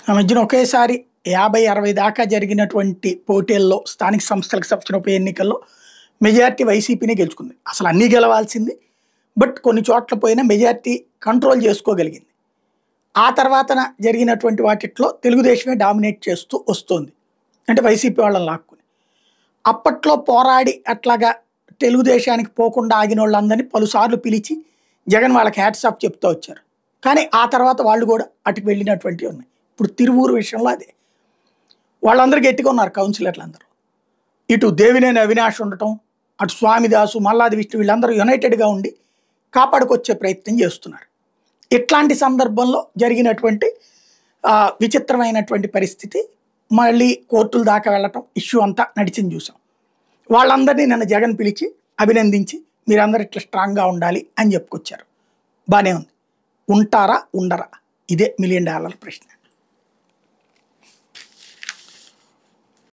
ఆ మధ్యన ఒకేసారి 50, 60 దాకా జరిగినటువంటి పోటీల్లో స్థానిక సంస్థలకు సంబంధించిన ఉప ఎన్నికల్లో మెజారిటీ వైసీపీనే గెలుచుకుంది. అసలు అన్నీ గెలవాల్సింది. బట్ కొన్ని చోట్ల పోయినా మెజారిటీ కంట్రోల్ చేసుకోగలిగింది. ఆ తర్వాతన జరిగినటువంటి వాటిట్లో తెలుగుదేశమే డామినేట్ చేస్తూ వస్తోంది. అంటే వైసీపీ వాళ్ళని లాక్కుని. అప్పట్లో పోరాడి అట్లాగా తెలుగుదేశానికి పోకుండా ఆగిన వాళ్ళందరినీ పలుసార్లు పిలిచి జగన్ వాళ్ళకి హ్యాట్స్ ఆఫ్ చెప్తూ వచ్చారు. కానీ ఆ తర్వాత వాళ్ళు కూడా అటుకు వెళ్ళినటువంటివి ఉన్నాయి. ఇప్పుడు తిరువూరు విషయంలో అదే. వాళ్ళందరూ గట్టిగా ఉన్నారు కౌన్సిలర్లందరూ. ఇటు దేవినేని అవినాష్ ఉండటం, అటు స్వామిదాసు, మల్లాది విష్ణు వీళ్ళందరూ యునైటెడ్గా ఉండి కాపాడుకొచ్చే ప్రయత్నం చేస్తున్నారు. ఇట్లాంటి సందర్భంలో జరిగినటువంటి విచిత్రమైనటువంటి పరిస్థితి మళ్ళీ కోర్టుల దాకా వెళ్ళటం ఇష్యూ అంతా నడిచింది చూసాం. వాళ్ళందరినీ నిన్న జగన్ పిలిచి అభినందించి మీరందరూ ఇట్లా స్ట్రాంగ్గా ఉండాలి అని చెప్పుకొచ్చారు. బాగానే ఉంది. ఉంటారా ఉండరా? ఇదే $1,000,000 ప్రశ్న.